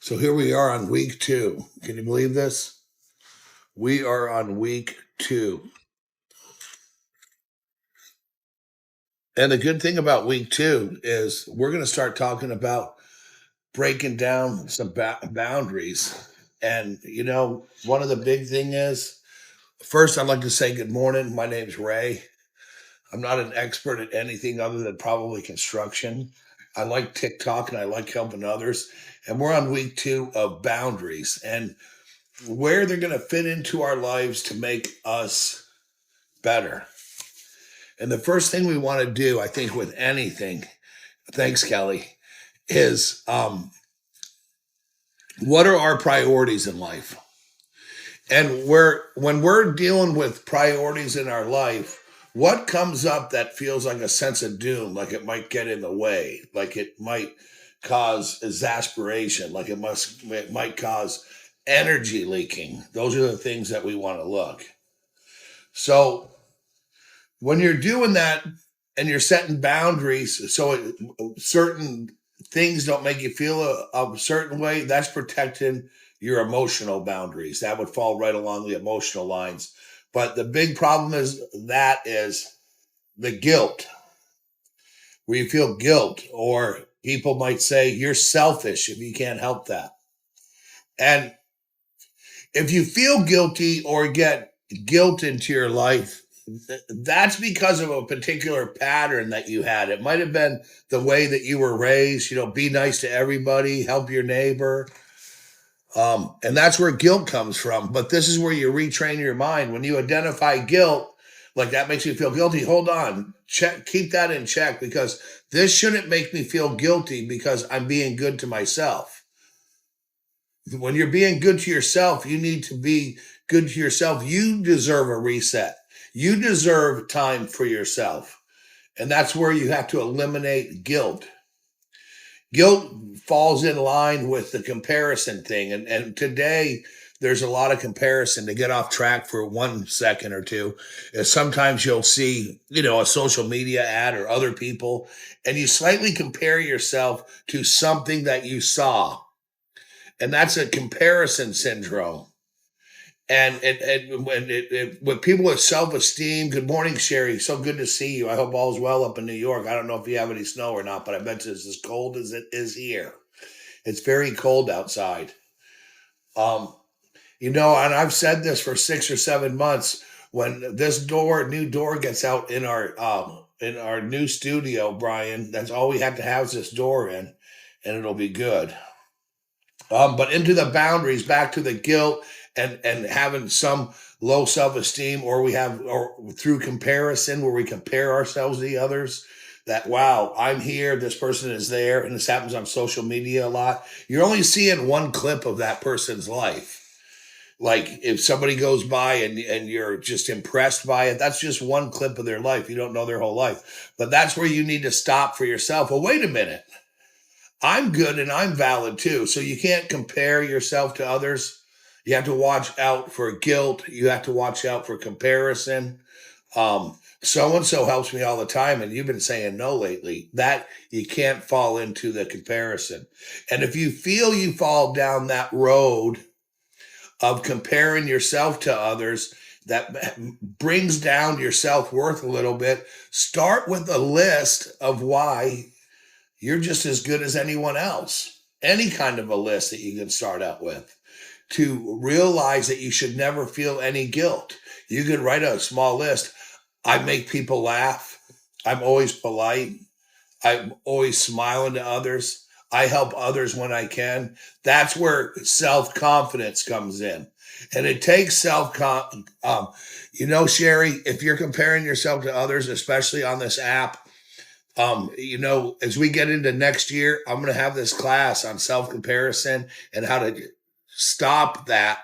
So here we are on week 2. Can you believe this? We are on week 2. And the good thing about week 2 is we're going to start talking about breaking down some boundaries. And, one of the big thing is, first, I'd like to say good morning. My name's Ray. I'm not an expert at anything other than probably construction. I like TikTok and I like helping others. And we're on week 2 of boundaries and where they're going to fit into our lives to make us better. And the first thing we want to do, I think, with anything, thanks, Kelly, is what are our priorities in life? And when we're dealing with priorities in our life, what comes up that feels like a sense of doom, like it might get in the way, like it might cause exasperation, like it might cause energy leaking. Those are the things that we want to look. So when you're doing that and you're setting boundaries, so certain things don't make you feel a certain way, that's protecting your emotional boundaries. That would fall right along the emotional lines. But the big problem is the guilt, where you feel guilt, or people might say you're selfish if you can't help that. And if you feel guilty or get guilt into your life, that's because of a particular pattern that you had. It might have been the way that you were raised, be nice to everybody, help your neighbor. And that's where guilt comes from. But this is where you retrain your mind. When you identify guilt, like that makes you feel guilty, hold on, keep that in check, because this shouldn't make me feel guilty because I'm being good to myself. When you're being good to yourself, you need to be good to yourself. You deserve a reset. You deserve time for yourself. And that's where you have to eliminate guilt. Guilt falls in line with the comparison thing. And today, there's a lot of comparison. To get off track for 1 second or two, is sometimes you'll see, a social media ad or other people, and you slightly compare yourself to something that you saw. And that's a comparison syndrome. And when people with self-esteem, good morning, Sherry. So good to see you. I hope all's well up in New York. I don't know if you have any snow or not, but I bet it's as cold as it is here. It's very cold outside. And I've said this for 6 or 7 months. When this new door gets out in our new studio, Brian, that's all we have to have is this door in, and it'll be good. But into the boundaries, back to the guilt and having some low self-esteem, or through comparison, where we compare ourselves to the others, that, wow, I'm here, this person is there. And this happens on social media a lot. You're only seeing one clip of that person's life. Like if somebody goes by and you're just impressed by it, that's just one clip of their life. You don't know their whole life. But that's where you need to stop for yourself. Well, wait a minute. I'm good and I'm valid too. So you can't compare yourself to others. You have to watch out for guilt. You have to watch out for comparison. So and so helps me all the time, and you've been saying no lately. That you can't fall into the comparison. And if you feel you fall down that road of comparing yourself to others, that brings down your self-worth a little bit, start with a list of why you're just as good as anyone else. Any kind of a list that you can start out with, to realize that you should never feel any guilt. You can write a small list. I make people laugh. I'm always polite. I'm always smiling to others. I help others when I can. That's where self-confidence comes in. And it takes Sherry, if you're comparing yourself to others, especially on this app, as we get into next year, I'm going to have this class on self-comparison and how to stop that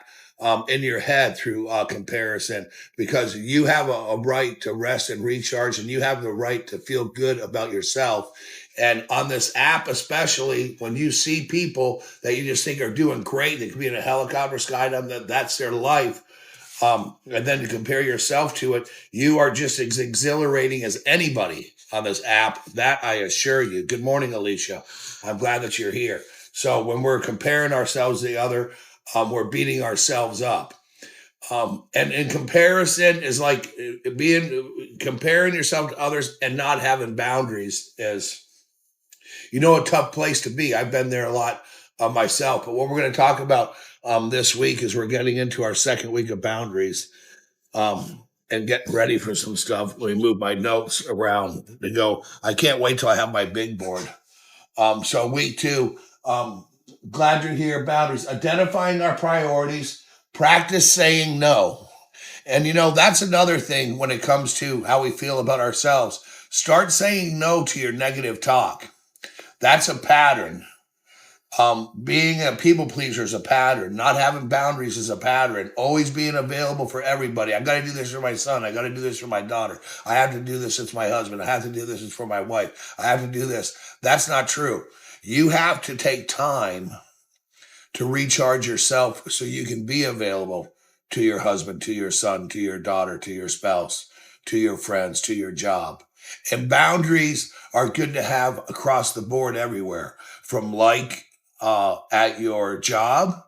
in your head through comparison, because you have a right to rest and recharge, and you have the right to feel good about yourself. And on this app, especially when you see people that you just think are doing great, they could be in a helicopter skydiving, that's their life. And then to compare yourself to it, you are just as exhilarating as anybody on this app. That I assure you. Good morning, Alicia. I'm glad that you're here. So when we're comparing ourselves to the other, we're beating ourselves up. And in comparison is like being comparing yourself to others and not having boundaries is, a tough place to be. I've been there a lot myself. But what we're going to talk about this week is we're getting into our second week of boundaries, and getting ready for some stuff. Let me move my notes around to go. I can't wait till I have my big board. So week two, glad you're here. Boundaries, identifying our priorities, practice saying no. And that's another thing when it comes to how we feel about ourselves. Start saying no to your negative talk. That's a pattern. Being a people pleaser is a pattern. Not having boundaries is a pattern. Always being available for everybody. I got to do this for my son. I got to do this for my daughter. I have to do this with my husband. I have to do this for my wife. I have to do this. That's not true. You have to take time to recharge yourself so you can be available to your husband, to your son, to your daughter, to your spouse, to your friends, to your job. And boundaries are good to have across the board everywhere, from at your job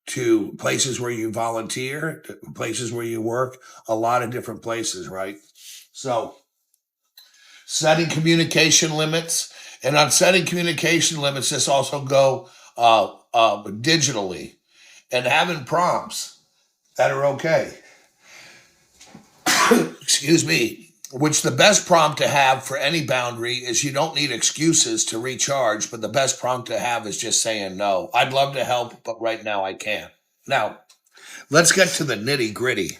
to places where you volunteer, to places where you work, a lot of different places, right? So setting communication limits. And on setting communication limits, this also go digitally, and having prompts that are okay. Excuse me. Which the best prompt to have for any boundary is you don't need excuses to recharge, but the best prompt to have is just saying no. I'd love to help, but right now I can't. Now, let's get to the nitty gritty.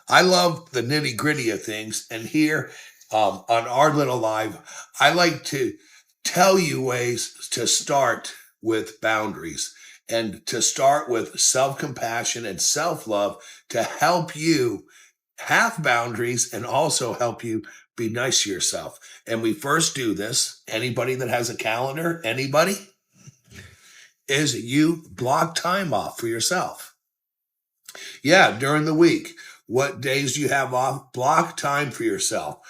I love the nitty gritty of things. And here on our little live, I like to tell you ways to start with boundaries and to start with self compassion and self love to help you have boundaries and also help you be nice to yourself. And we first do this, anybody that has a calendar, anybody, is you block time off for yourself. Yeah, during the week. What days do you have off? Block time for yourself.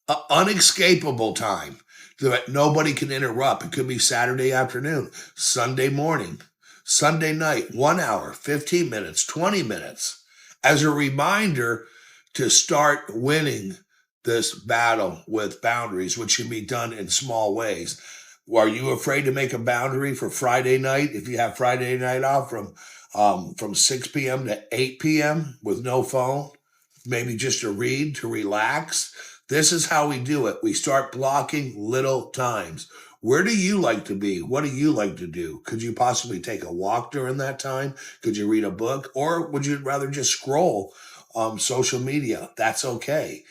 Unescapable time that nobody can interrupt. It could be Saturday afternoon, Sunday morning, Sunday night, 1 hour, 15 minutes, 20 minutes, as a reminder to start winning this battle with boundaries, which can be done in small ways. Are you afraid to make a boundary for Friday night if you have Friday night off from 6 p.m. to 8 p.m. with no phone? Maybe just to read, to relax. This is how we do it. We start blocking little times. Where do you like to be? What do you like to do? Could you possibly take a walk during that time? Could you read a book? Or would you rather just scroll social media? That's okay.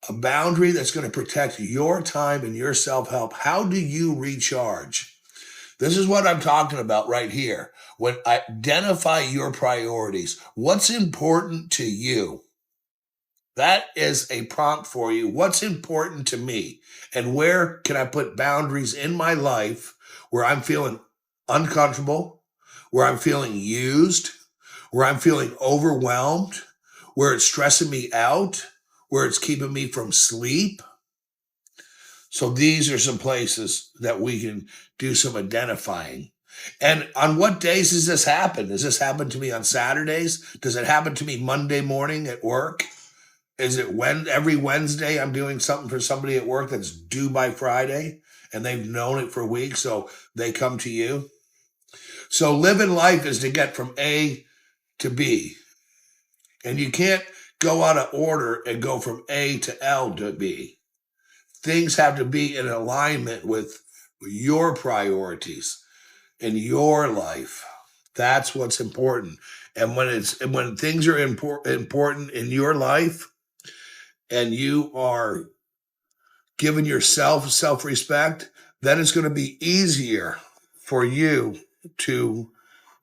A boundary that's going to protect your time and your self-help. How do you recharge? This is what I'm talking about right here. When identify your priorities, what's important to you? That is a prompt for you. What's important to me? And where can I put boundaries in my life where I'm feeling uncomfortable, where I'm feeling used, where I'm feeling overwhelmed, where it's stressing me out, where it's keeping me from sleep? So these are some places that we can do some identifying. And on what days does this happen? Does this happen to me on Saturdays? Does it happen to me Monday morning at work? Is it when every Wednesday I'm doing something for somebody at work that's due by Friday and they've known it for weeks, so they come to you? So living life is to get from A to B. And you can't go out of order and go from A to L to B. Things have to be in alignment with your priorities in your life. That's what's important. And when things are important in your life, and you are giving yourself self-respect, then it's going to be easier for you to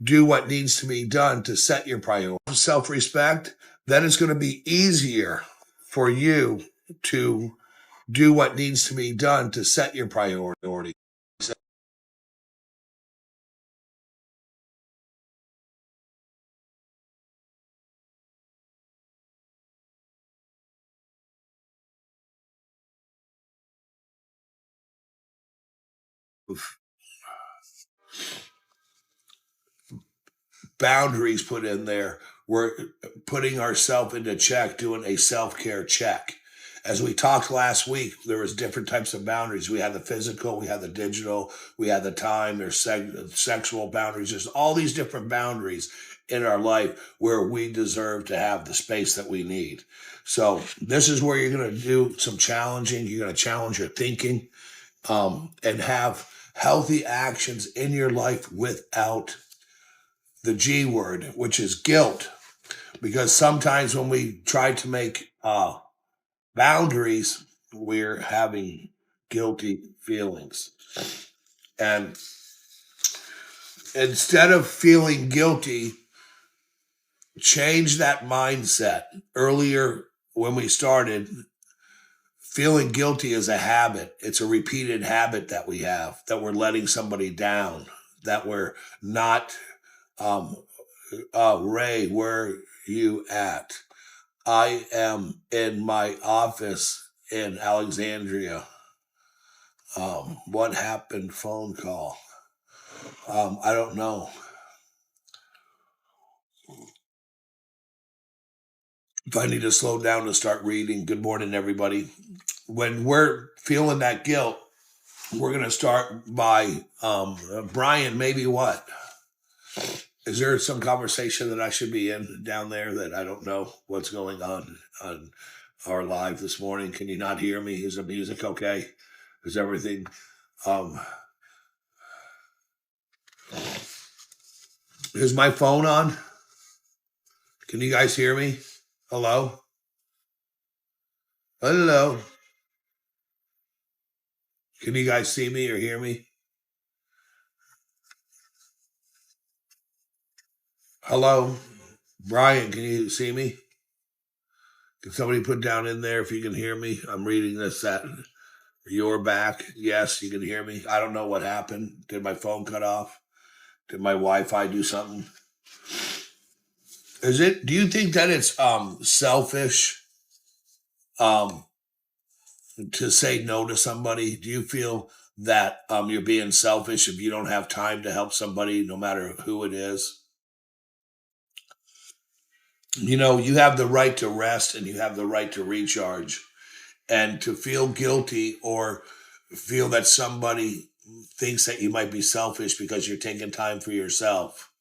do what needs to be done to set your priority. Self-respect, then it's going to be easier for you to do what needs to be done to set your priority. boundaries put in there. We're putting ourselves into check, doing a self-care check. As we talked last week, there was different types of boundaries. We had the physical, we had the digital, we had the time, there's sexual boundaries. There's all these different boundaries in our life where we deserve to have the space that we need. So this is where you're going to do some challenging. You're going to challenge your thinking, and have healthy actions in your life without the G word, which is guilt. Because sometimes when we try to make boundaries, we're having guilty feelings. And instead of feeling guilty, change that mindset. Earlier, when we started, feeling guilty is a habit. It's a repeated habit that we have, that we're letting somebody down, that we're not. Ray, where you at? I am in my office in Alexandria. What happened? Phone call. I don't know. If I need to slow down to start reading. Good morning, everybody. When we're feeling that guilt, we're going to start by Brian. Maybe what? Is there some conversation that I should be in down there that I don't know what's going on our live this morning? Can you not hear me? Is the music okay? Is everything? Um, is my phone on? Can you guys hear me? Hello? Hello? Can you guys see me or hear me? Hello? Brian, can you see me? Can somebody put down in there if you can hear me? I'm reading this at you're back. Yes, you can hear me. I don't know what happened. Did my phone cut off? Did my Wi-Fi do something? Do you think that it's selfish um to say no to somebody? Do you feel that you're being selfish if you don't have time to help somebody, no matter who it is? You know, you have the right to rest and you have the right to recharge. And to feel guilty or feel that somebody thinks that you might be selfish because you're taking time for yourself.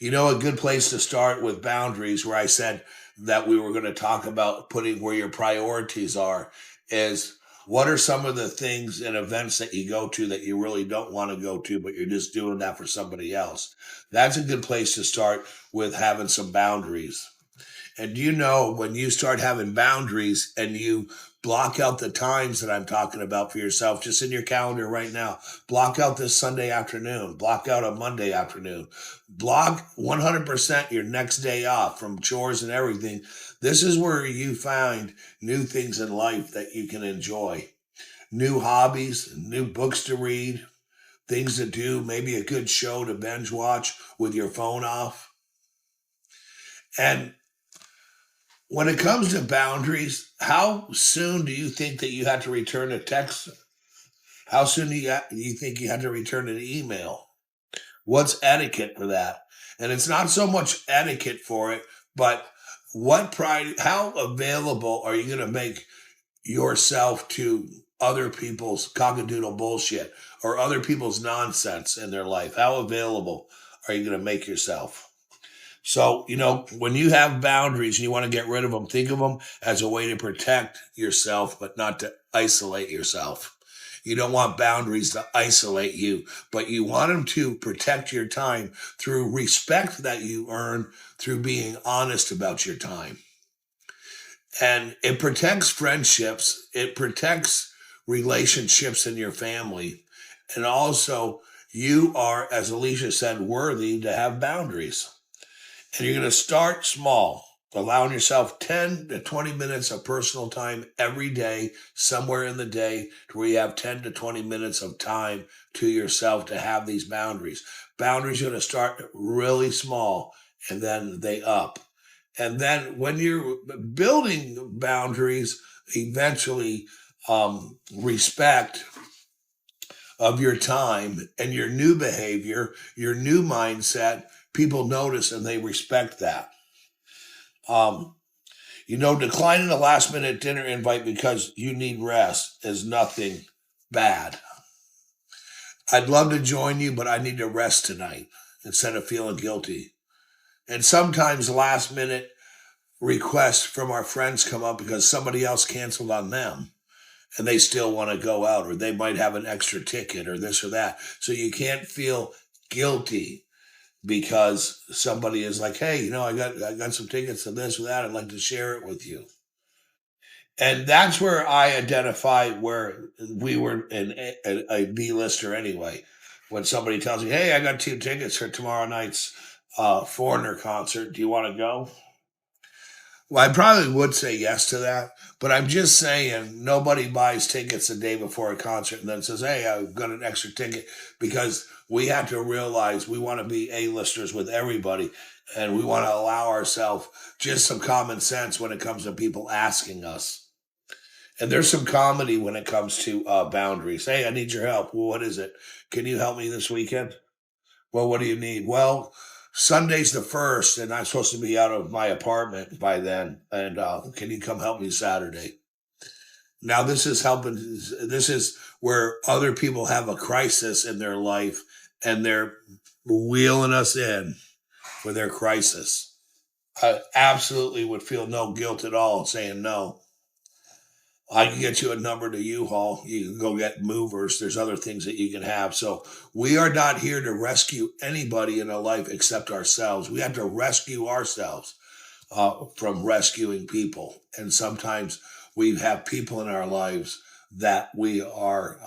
You know, a good place to start with boundaries, where I said that we were going to talk about putting where your priorities are, is what are some of the things and events that you go to that you really don't want to go to, but you're just doing that for somebody else? That's a good place to start with having some boundaries. And you know, when you start having boundaries and you block out the times that I'm talking about for yourself, just in your calendar right now, block out this Sunday afternoon, block out a Monday afternoon, block 100% your next day off from chores and everything. This is where you find new things in life that you can enjoy, new hobbies, new books to read, things to do, maybe a good show to binge watch with your phone off. And when it comes to boundaries, how soon do you think that you had to return a text? How soon do you think you had to return an email? What's etiquette for that? And it's not so much etiquette for it, but how available are you going to make yourself to other people's cockadoodle bullshit or other people's nonsense in their life? How available are you going to make yourself? So, you know, when you have boundaries and you want to get rid of them, think of them as a way to protect yourself, but not to isolate yourself. You don't want boundaries to isolate you, but you want them to protect your time through respect that you earn through being honest about your time. And it protects friendships, it protects relationships in your family. And also, you are, as Alicia said, worthy to have boundaries. And you're going to start small, allowing yourself 10 to 20 minutes of personal time every day, somewhere in the day, to where you have 10 to 20 minutes of time to yourself to have these boundaries. Boundaries are going to start really small and then they up. And then when you're building boundaries, eventually respect of your time and your new behavior, your new mindset, people notice and they respect that. Um, Declining a last minute dinner invite because you need rest is nothing bad. I'd love to join you, but I need to rest tonight instead of feeling guilty. And sometimes last minute requests from our friends come up because somebody else canceled on them and they still want to go out, or they might have an extra ticket or this or that. So you can't feel guilty because somebody is like, hey, I got some tickets to this or that. I'd like to share it with you. And that's where I identify where we were a B-lister anyway. When somebody tells me, hey, I got 2 tickets for tomorrow night's Foreigner concert. Do you want to go? Well, I probably would say yes to that, but I'm just saying nobody buys tickets the day before a concert and then says, hey, I've got an extra ticket, because we have to realize we want to be A-listers with everybody, and we want to allow ourselves just some common sense when it comes to people asking us. And there's some comedy when it comes to boundaries. Hey, I need your help. Well, what is it? Can you help me this weekend? Well, what do you need? Well, Sunday's the 1st, and I'm supposed to be out of my apartment by then. And can you come help me Saturday? Now, this is helping. This is where other people have a crisis in their life, and they're wheeling us in for their crisis. I absolutely would feel no guilt at all saying no. I can get you a number to U-Haul. You can go get movers. There's other things that you can have. So we are not here to rescue anybody in our life except ourselves. We have to rescue ourselves from rescuing people. And sometimes we have people in our lives that we are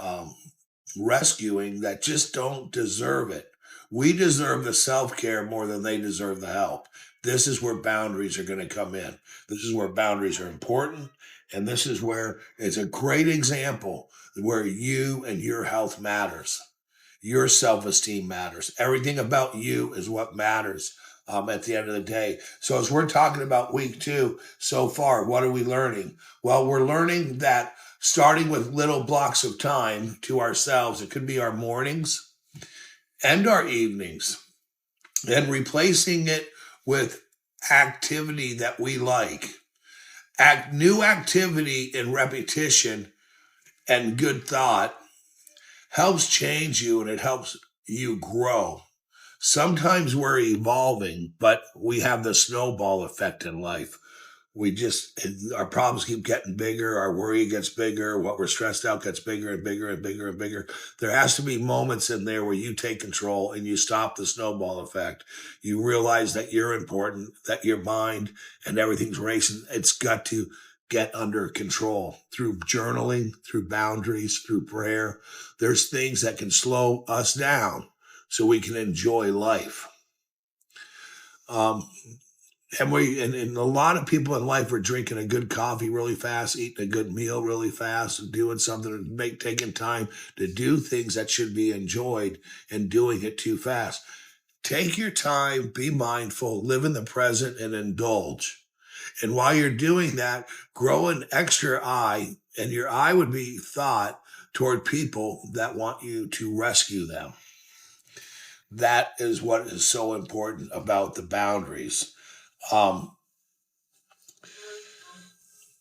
rescuing that just don't deserve it. We deserve the self-care more than they deserve the help. This is where boundaries are going to come in. This is where boundaries are important. And this is where it's a great example where you and your health matters. Your self-esteem matters. Everything about you is what matters at the end of the day. So as we're talking about week 2 so far, what are we learning? Well, we're learning that starting with little blocks of time to ourselves, it could be our mornings and our evenings, and replacing it with activity that we like. New activity and repetition and good thought helps change you, and it helps you grow. Sometimes we're evolving, but we have the snowball effect in life. Our problems keep getting bigger, our worry gets bigger, what we're stressed out gets bigger and bigger and bigger and bigger. There has to be moments in there where you take control and you stop the snowball effect. You realize that you're important, that your mind and everything's racing. It's got to get under control through journaling, through boundaries, through prayer. There's things that can slow us down so we can enjoy life. Um, and a lot of people in life are drinking a good coffee really fast, eating a good meal really fast, and doing something, taking time to do things that should be enjoyed, and doing it too fast. Take your time, be mindful, live in the present, and indulge. And while you're doing that, grow an extra eye, and your eye would be thought toward people that want you to rescue them. That is what is so important about the boundaries. Um,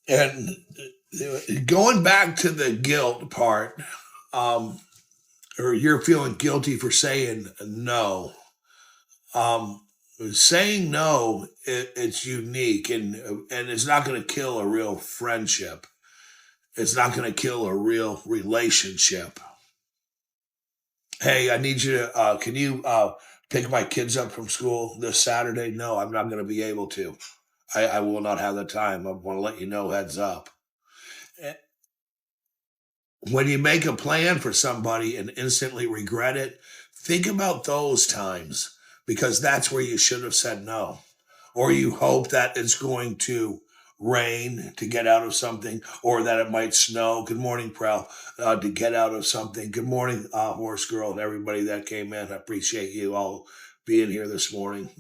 and going back to the guilt part, um, or you're feeling guilty for saying no. Um, Saying no, it's unique, and it's not going to kill a real friendship. It's not going to kill a real relationship. Hey, I need you to. Can you pick my kids up from school this Saturday? No, I'm not going to be able to. I will not have the time. I want to let you know, heads up. Eh, When you make a plan for somebody and instantly regret it, think about those times, because that's where you should have said no. Or you hope that it's going to rain to get out of something, or that it might snow. Good morning, Prel, to get out of something. Good morning, Horse Girl, and everybody that came in. I appreciate you all being here this morning.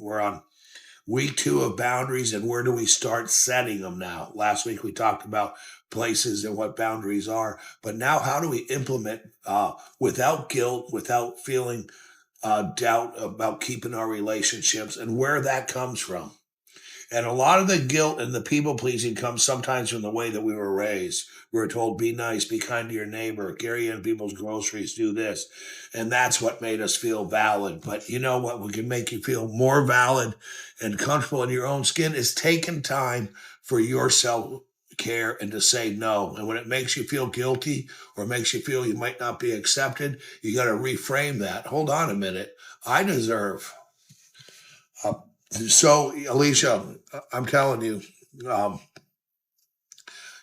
Week 2 of boundaries, and where do we start setting them now? Last week we talked about places and what boundaries are, but now how do we implement without guilt, without feeling doubt about keeping our relationships, and where that comes from? And a lot of the guilt and the people pleasing comes sometimes from the way that we were raised. We were told, be nice, be kind to your neighbor, carry in people's groceries, do this. And that's what made us feel valid. But you know what? What can make you feel more valid and comfortable in your own skin is taking time for yourself care and to say no. And when it makes you feel guilty or makes you feel you might not be accepted, you got to reframe that. Hold on a minute. I deserve. Uh, so, Alicia, I'm telling you, um,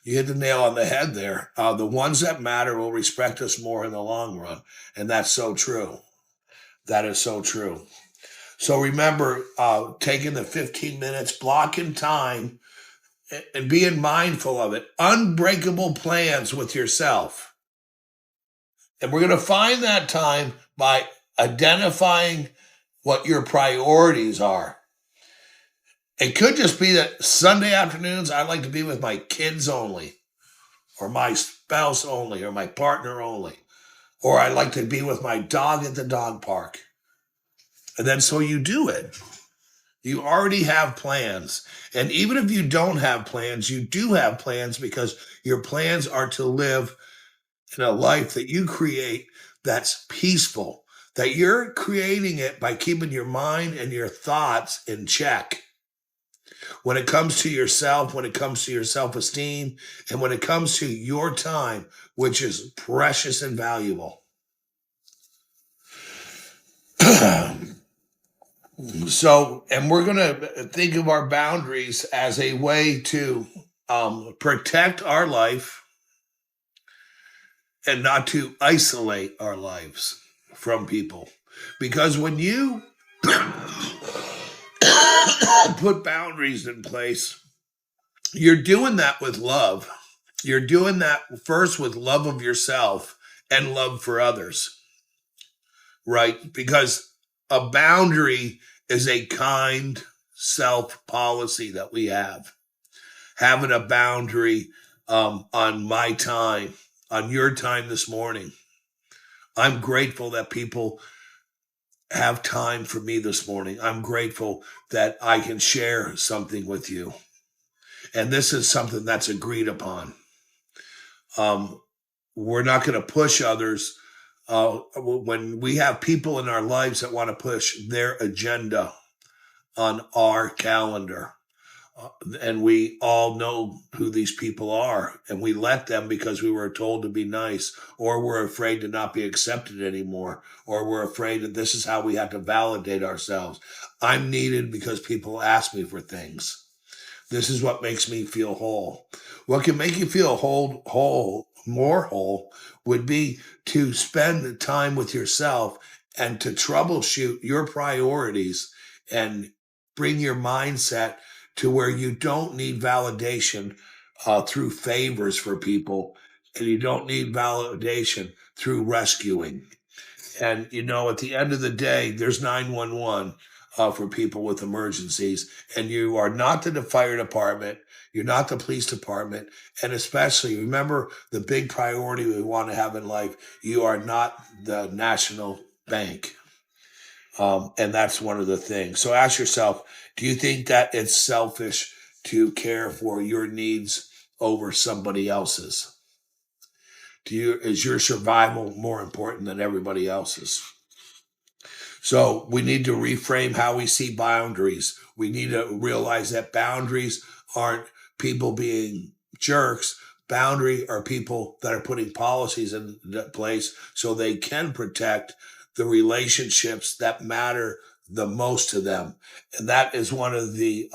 you hit the nail on the head there. The ones that matter will respect us more in the long run. And that's so true. That is so true. So remember, taking the 15 minutes, blocking time, and being mindful of it. Unbreakable plans with yourself. And we're going to find that time by identifying what your priorities are. It could just be that Sunday afternoons, I like to be with my kids only, or my spouse only, or my partner only, or I like to be with my dog at the dog park. And then so you do it. You already have plans. And even if you don't have plans, you do have plans because your plans are to live in a life that you create that's peaceful, that you're creating it by keeping your mind and your thoughts in check. When it comes to yourself, when it comes to your self-esteem, and when it comes to your time, which is precious and valuable. So, and we're going to think of our boundaries as a way to protect our life and not to isolate our lives from people. Because when you put boundaries in place, you're doing that with love. You're doing that first with love of yourself and love for others, right? Because a boundary is a kind self policy that we have. Having a boundary on my time, on your time this morning. I'm grateful that people have time for me this morning. I'm grateful that I can share something with you. And this is something that's agreed upon. We're not going to push others. When we have people in our lives that want to push their agenda on our calendar, and we all know who these people are, and we let them because we were told to be nice, or we're afraid to not be accepted anymore, or we're afraid that this is how we have to validate ourselves. I'm needed because people ask me for things. This is what makes me feel whole. What can make you feel more whole would be to spend the time with yourself and to troubleshoot your priorities and bring your mindset to where you don't need validation through favors for people, and you don't need validation through rescuing. And, you know, at the end of the day, there's 911 for people with emergencies. And you are not the fire department. You're not the police department. And especially, remember the big priority we want to have in life. You are not the national bank. And that's one of the things. So ask yourself, do you think that it's selfish to care for your needs over somebody else's? Is your survival more important than everybody else's? So we need to reframe how we see boundaries. We need to realize that boundaries aren't people being jerks. Boundary are people that are putting policies in place so they can protect the relationships that matter the most to them. And that is one of the,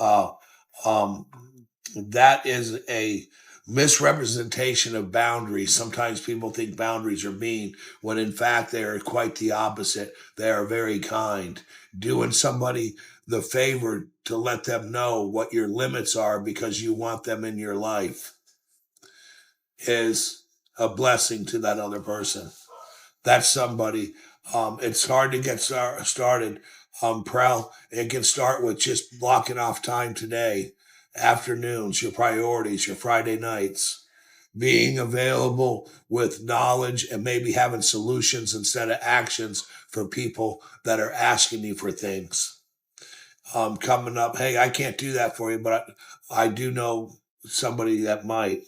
that is a misrepresentation of boundaries. Sometimes people think boundaries are mean, when in fact they are quite the opposite. They are very kind. Doing somebody the favor to let them know what your limits are because you want them in your life is a blessing to that other person. That's somebody. It's hard to get started It can start with just blocking off time today, afternoons, your priorities, your Friday nights, being available with knowledge and maybe having solutions instead of actions for people that are asking you for things. Coming up, hey, I can't do that for you, but I do know somebody that might.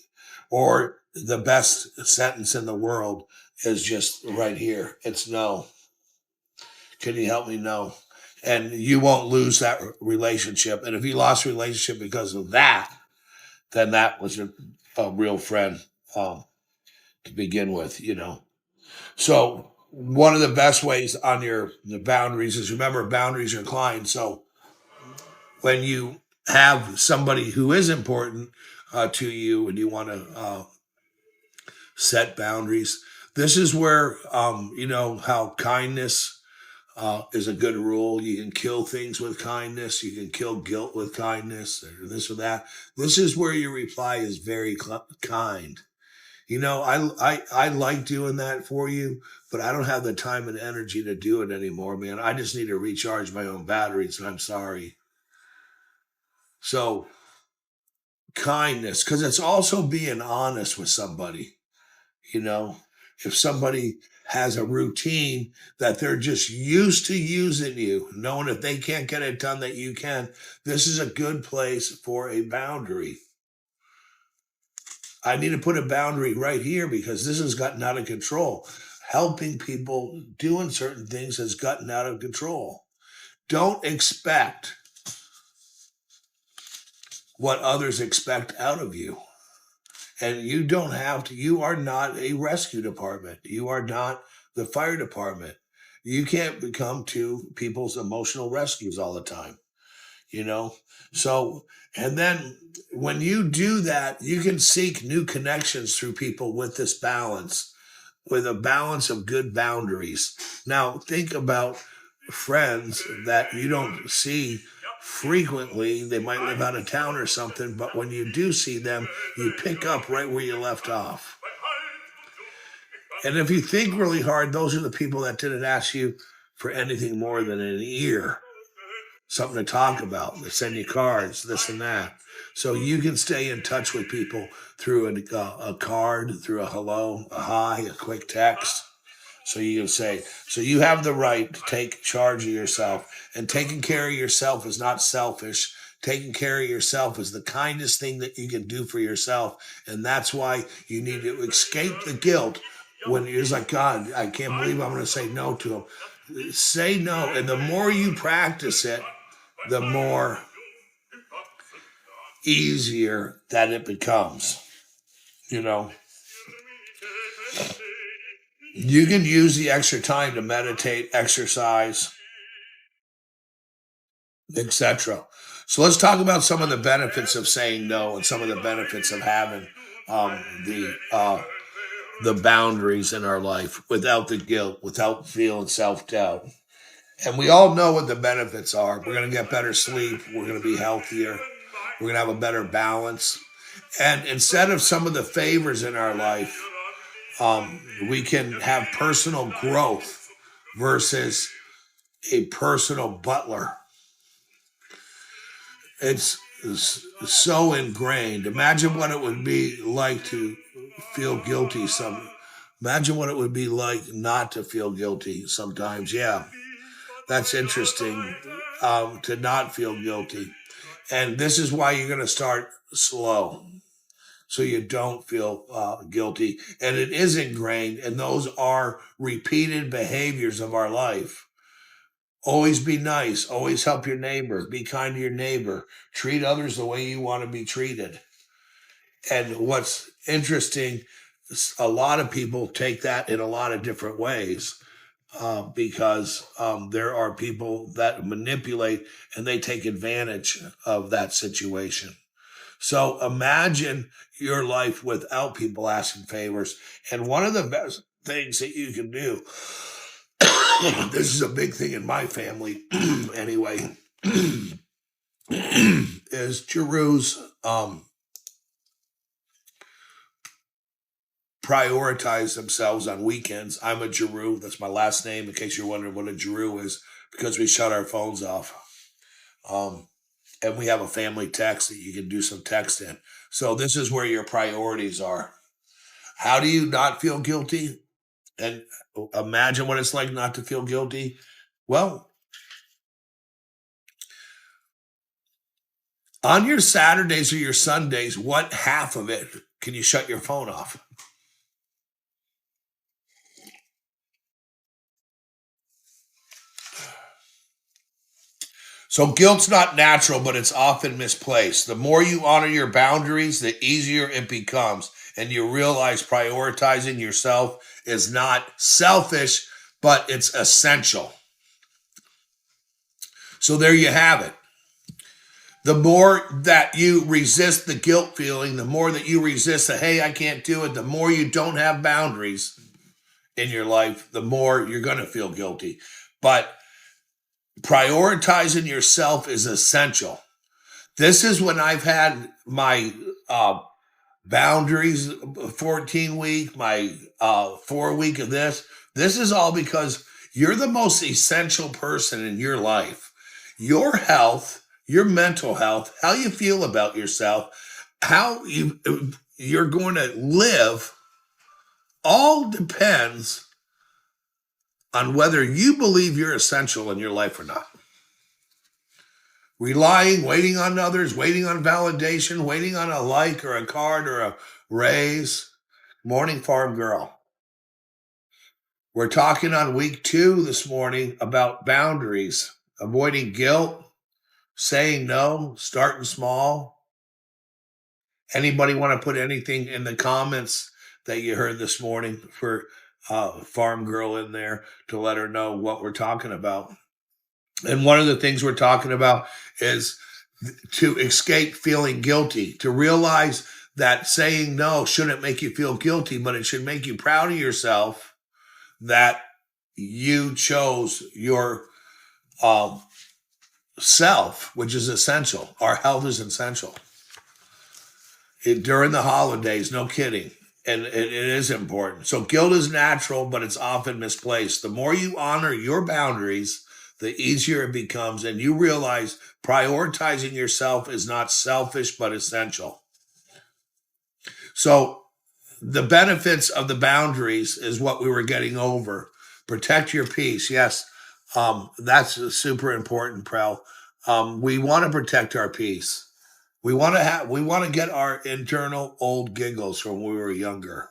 Or the best sentence in the world is just right here. It's no. Can you help me? No. And you won't lose that relationship. And if you lost a relationship because of that, then that was a real friend to begin with. So one of the best ways on the boundaries is, remember, boundaries are inclined. So when you have somebody who is important to you and you want to set boundaries, this is where, how kindness is a good rule. You can kill things with kindness. You can kill guilt with kindness, or this or that. This is where your reply is very kind. I like doing that for you, but I don't have the time and energy to do it anymore, man. I just need to recharge my own batteries, and I'm sorry. So kindness, because it's also being honest with somebody. You know, if somebody has a routine that they're just used to using you, knowing if they can't get it done that you can, this is a good place for a boundary. I need to put a boundary right here because this has gotten out of control. Helping people doing certain things has gotten out of control. Don't expect what others expect out of you. And you don't have to, you are not a rescue department. You are not the fire department. You can't become two people's emotional rescues all the time, you know? So, and then when you do that, you can seek new connections through people with this balance, with a balance of good boundaries. Now, think about friends that you don't see frequently. They might live out of town or something, but when you do see them, you pick up right where you left off. And if you think really hard, those are the people that didn't ask you for anything more than an ear, something to talk about. They send you cards, this and that. So you can stay in touch with people through a card, through a hello, a hi, a quick text. So you can say, so you have the right to take charge of yourself. And taking care of yourself is not selfish. Taking care of yourself is the kindest thing that you can do for yourself. And that's why you need to escape the guilt when you're like, God, I can't believe I'm going to say no to him. Say no. And the more you practice it, the more easier that it becomes. You know, you can use the extra time to meditate, exercise, etc. So let's talk about some of the benefits of saying no and some of the benefits of having the boundaries in our life without the guilt, without feeling self-doubt. And we all know what the benefits are. We're going to get better sleep. We're going to be healthier. We're going to have a better balance. And instead of some of the favors in our life, we can have personal growth versus a personal butler. It's so ingrained. Imagine what it would be like to feel guilty. Imagine what it would be like not to feel guilty sometimes. Yeah, that's interesting, to not feel guilty. And this is why you're going to start slow so you don't feel guilty. And it is ingrained, and those are repeated behaviors of our life. Always be nice, always help your neighbor, be kind to your neighbor, treat others the way you want to be treated. And what's interesting, a lot of people take that in a lot of different ways. Because there are people that manipulate and they take advantage of that situation. So imagine your life without people asking favors. And one of the best things that you can do, this is a big thing in my family anyway, is Jeru's prioritize themselves on weekends. I'm a Jeru. That's my last name, in case you're wondering what a Jeru is. because we shut our phones off. Um, and we have a family text that you can do some text in. So this is where your priorities are. How do you not feel guilty? And imagine what it's like not to feel guilty. Well, on your Saturdays or your Sundays, what half of it can you shut your phone off? So guilt's not natural, but it's often misplaced. The more you honor your boundaries, the easier it becomes. And you realize prioritizing yourself is not selfish, but it's essential. So there you have it. The more that you resist the guilt feeling, the more that you resist the, hey, I can't do it, the more you don't have boundaries in your life, the more you're going to feel guilty. But prioritizing yourself is essential. This is when I've had my boundaries 14 week, my 4 week of this. This is all because you're the most essential person in your life. Your health, your mental health, how you feel about yourself, how you're going to live all depends on whether you believe you're essential in your life or not. Relying, waiting on others, waiting on validation, waiting on a like or a card or a raise. Morning Farm Girl. We're talking on week 2 this morning about boundaries, avoiding guilt, saying no, starting small. Anybody want to put anything in the comments that you heard this morning for Farm Girl in there to let her know what we're talking about? And one of the things we're talking about is to escape feeling guilty, to realize that saying no shouldn't make you feel guilty, but it should make you proud of yourself that you chose your self, which is essential. Our health is essential. During the holidays, no kidding. And it is important. So guilt is natural, but it's often misplaced. The more you honor your boundaries, the easier it becomes. And you realize prioritizing yourself is not selfish, but essential. So the benefits of the boundaries is what we were getting over. Protect your peace. Yes, that's super important, Prel. We want to protect our peace. We want to get our internal old giggles from when we were younger.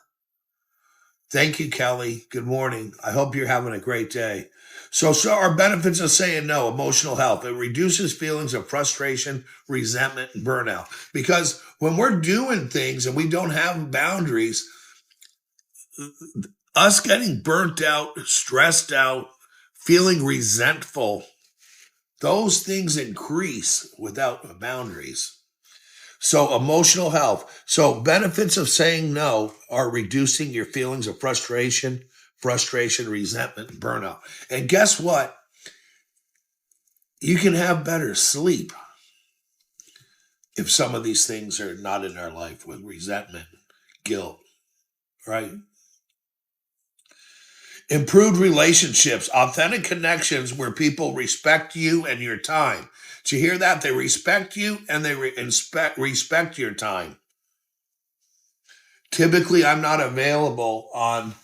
Thank you, Kelly. Good morning. I hope you're having a great day. So our benefits of saying no, emotional health. It reduces feelings of frustration, resentment, and burnout. Because when we're doing things and we don't have boundaries, us getting burnt out, stressed out, feeling resentful, those things increase without boundaries. So emotional health. So benefits of saying no are reducing your feelings of frustration, resentment, and burnout. And guess what? You can have better sleep if some of these things are not in our life with resentment, guilt, right? Improved relationships, authentic connections where people respect you and your time. Did you hear that? They respect you and they respect your time. Typically, I'm not available on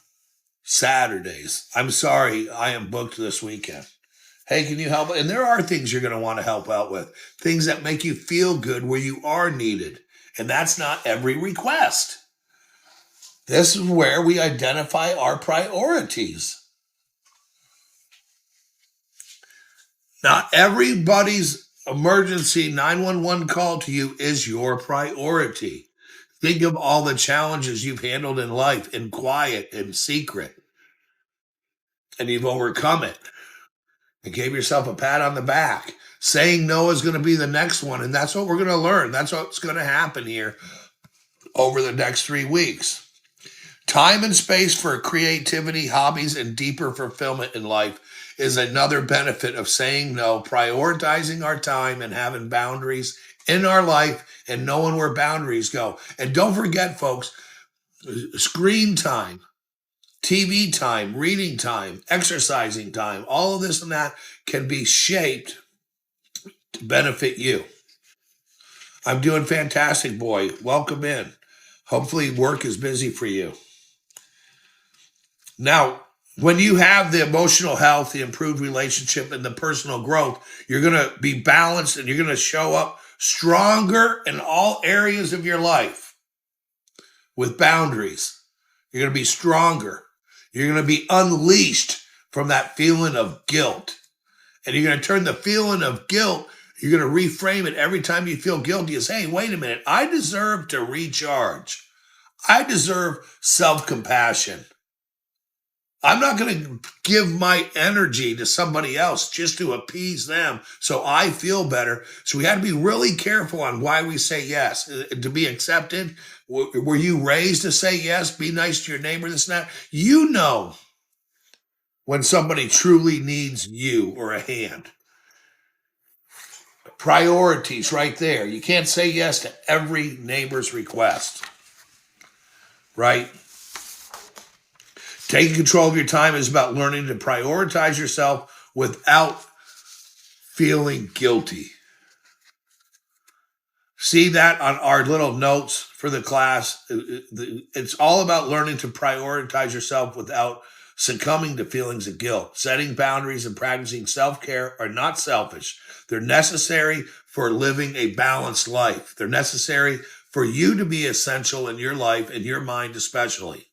Saturdays. I'm sorry, I am booked this weekend. Hey, can you help? And there are things you're going to want to help out with, things that make you feel good where you are needed. And that's not every request. This is where we identify our priorities. Not everybody's emergency 911 call to you is your priority. Think of all the challenges you've handled in life in quiet and secret, and you've overcome it and gave yourself a pat on the back. Saying no is going to be the next one, and that's what we're going to learn. That's what's going to happen here over the next 3 weeks. Time and space for creativity, hobbies, and deeper fulfillment in life is another benefit of saying no, prioritizing our time and having boundaries in our life and knowing where boundaries go. And don't forget, folks, screen time, TV time, reading time, exercising time, all of this and that can be shaped to benefit you. I'm doing fantastic, boy. Welcome in. Hopefully work is busy for you. Now, when you have the emotional health, the improved relationship, and the personal growth, you're going to be balanced and you're going to show up stronger in all areas of your life with boundaries. You're going to be stronger. You're going to be unleashed from that feeling of guilt. And you're going to turn the feeling of guilt, you're going to reframe it every time you feel guilty as, hey, wait a minute, I deserve to recharge. I deserve self-compassion. I'm not going to give my energy to somebody else just to appease them so I feel better. So we have to be really careful on why we say yes. To be accepted, were you raised to say yes, be nice to your neighbor, this and that? You know when somebody truly needs you or a hand. Priorities right there. You can't say yes to every neighbor's request, right? Taking control of your time is about learning to prioritize yourself without feeling guilty. See that on our little notes for the class. It's all about learning to prioritize yourself without succumbing to feelings of guilt. Setting boundaries and practicing self-care are not selfish. They're necessary for living a balanced life. They're necessary for you to be essential in your life and your mind especially.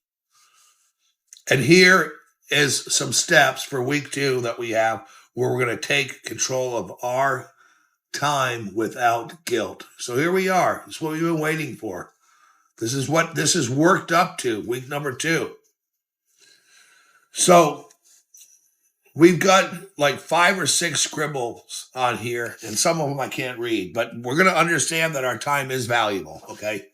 And here is some steps for week 2 that we have where we're going to take control of our time without guilt. So here we are. This is what we've been waiting for. This is what this is worked up to, week number 2. So we've got like 5 or 6 scribbles on here, and some of them I can't read, but we're going to understand that our time is valuable, okay?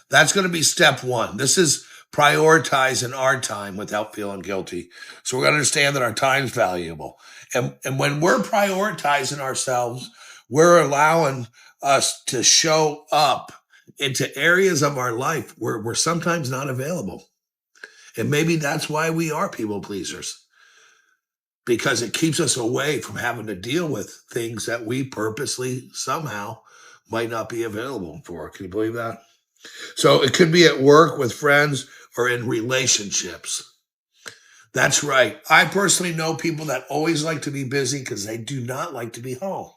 That's going to be step 1. This is prioritizing our time without feeling guilty. So we're going to understand that our time's valuable. And when we're prioritizing ourselves, we're allowing us to show up into areas of our life where we're sometimes not available. And maybe that's why we are people pleasers, because it keeps us away from having to deal with things that we purposely somehow might not be available for. Can you believe that? So it could be at work with friends or in relationships. That's right. I personally know people that always like to be busy because they do not like to be home.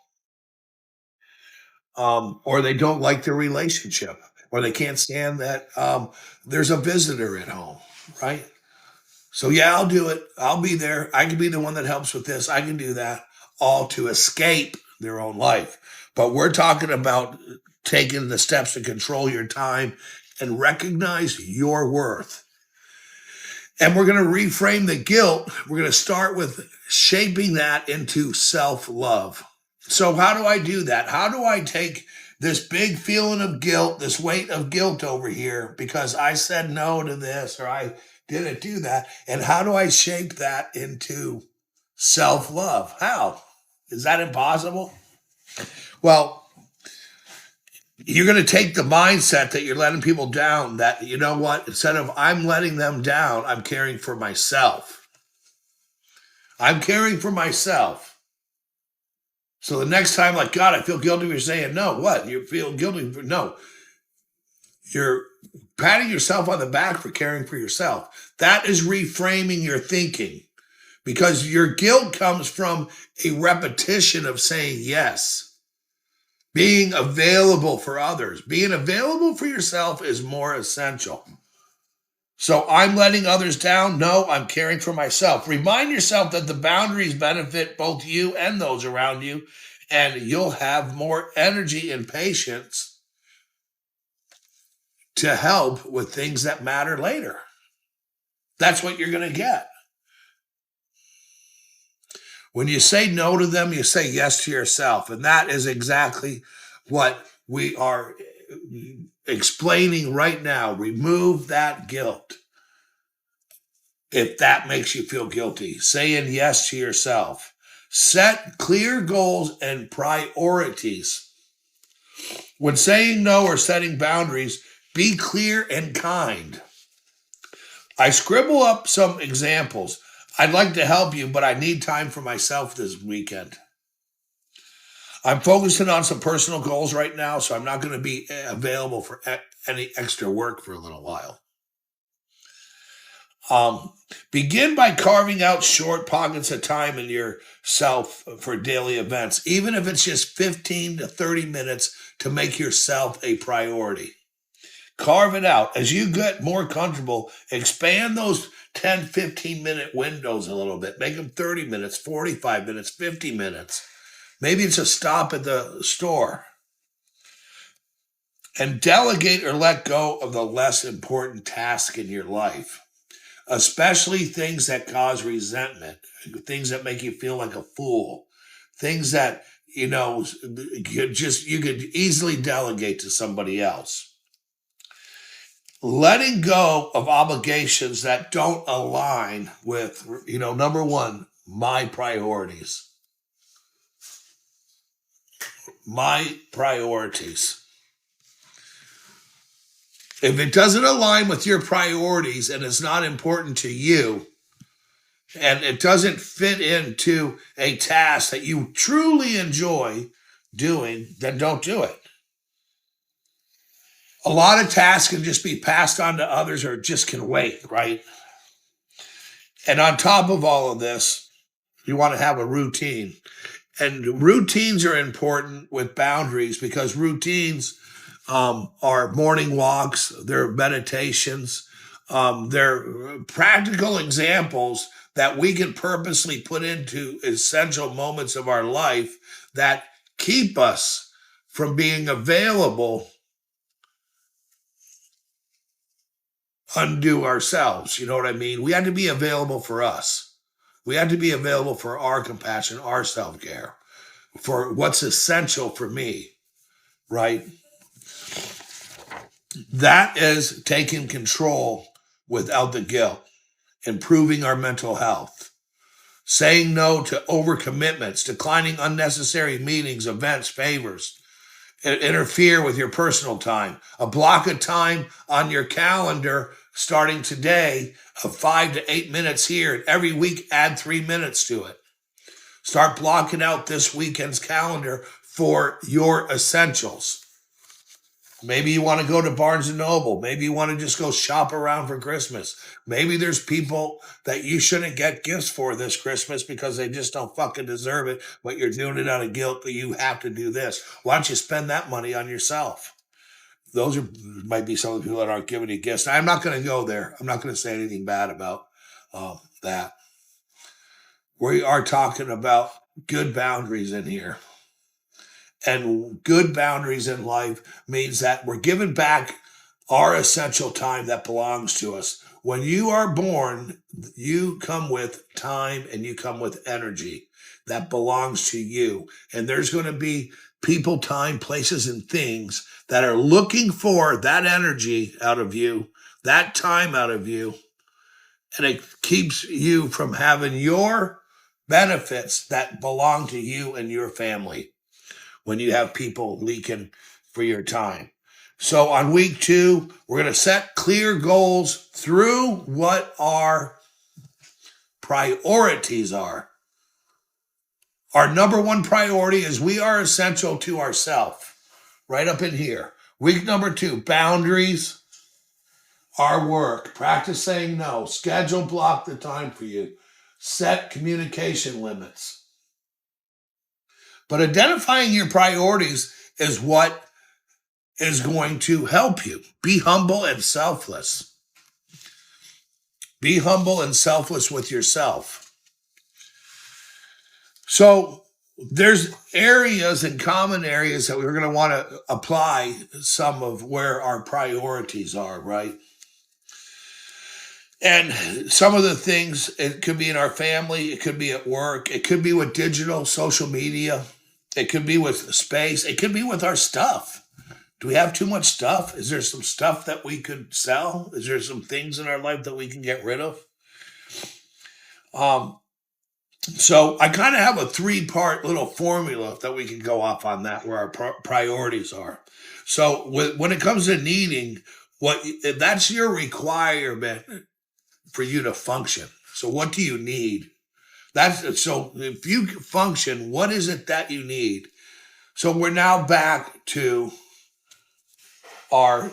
Or they don't like their relationship, or they can't stand that there's a visitor at home, right? So yeah, I'll do it. I'll be there. I can be the one that helps with this. I can do that, all to escape their own life. But we're talking about taking the steps to control your time and recognize your worth. And we're going to reframe the guilt. We're going to start with shaping that into self-love. So how do I do that? How do I take this big feeling of guilt, this weight of guilt over here because I said no to this or I didn't do that? And how do I shape that into self-love? How? Is that impossible? Well, you're going to take the mindset that you're letting people down, that, you know what, instead of I'm letting them down, I'm caring for myself. I'm caring for myself. So the next time, like, God, I feel guilty for saying no. What? You feel guilty for no. You're patting yourself on the back for caring for yourself. That is reframing your thinking, because your guilt comes from a repetition of saying yes. Being available for others, being available for yourself is more essential. So I'm letting others down? No, I'm caring for myself. Remind yourself that the boundaries benefit both you and those around you, and you'll have more energy and patience to help with things that matter later. That's what you're going to get. When you say no to them, you say yes to yourself. And that is exactly what we are explaining right now. Remove that guilt. If that makes you feel guilty, saying yes to yourself. Set clear goals and priorities. When saying no or setting boundaries, be clear and kind. I scribble up some examples. I'd like to help you, but I need time for myself this weekend. I'm focusing on some personal goals right now, so I'm not going to be available for any extra work for a little while. Um, Begin by carving out short pockets of time in yourself for daily events, even if it's just 15 to 30 minutes to make yourself a priority. Carve it out. As you get more comfortable, expand those 10, 15-minute windows a little bit. Make them 30 minutes, 45 minutes, 50 minutes. Maybe it's a stop at the store. And delegate or let go of the less important task in your life, especially things that cause resentment, things that make you feel like a fool, things that, you could easily delegate to somebody else. Letting go of obligations that don't align with, number one, my priorities. My priorities. If it doesn't align with your priorities and it's not important to you, and it doesn't fit into a task that you truly enjoy doing, then don't do it. A lot of tasks can just be passed on to others or just can wait, right? And on top of all of this, you want to have a routine. And routines are important with boundaries because routines are morning walks, they're meditations, they're practical examples that we can purposely put into essential moments of our life that keep us from being available unto ourselves. You know what I mean? We had to be available for us. We had to be available for our compassion, our self-care, for what's essential for me, right? That is taking control without the guilt, improving our mental health, saying no to overcommitments, declining unnecessary meetings, events, favors, interfere with your personal time. A block of time on your calendar starting today of 5 to 8 minutes here, and every week add 3 minutes to it. Start blocking out this weekend's calendar for your essentials. Maybe you want to go to Barnes and Noble. Maybe you want to just go shop around for Christmas. Maybe there's people that you shouldn't get gifts for this Christmas because they just don't fucking deserve it, but you're doing it out of guilt, but you have to do this. Why don't you spend that money on yourself? Those might be some of the people that aren't giving you gifts. I'm not going to go there. I'm not going to say anything bad about that. We are talking about good boundaries in here. And good boundaries in life means that we're giving back our essential time that belongs to us. When you are born, you come with time and you come with energy that belongs to you. And there's going to be people, time, places, and things that are looking for that energy out of you, that time out of you. And it keeps you from having your benefits that belong to you and your family when you have people leaking for your time. So on week 2, we're going to set clear goals through what our priorities are. Our number one priority is we are essential to ourselves, right up in here. Week number 2, boundaries, our work. Practice saying no. Schedule, block the time for you. Set communication limits. But identifying your priorities is what is going to help you. Be humble and selfless. Be humble and selfless with yourself. So there's areas and common areas that we're going to want to apply some of where our priorities are, right? And some of the things, it could be in our family, it could be at work, it could be with digital, social media, it could be with space, it could be with our stuff. Do we have too much stuff? Is there some stuff that we could sell? Is there some things in our life that we can get rid of? So I kind of have a 3-part little formula that we can go off on that where our priorities are. So when it comes to needing, that's your requirement for you to function. So what do you need? That's so if you function, what is it that you need? So we're now back to our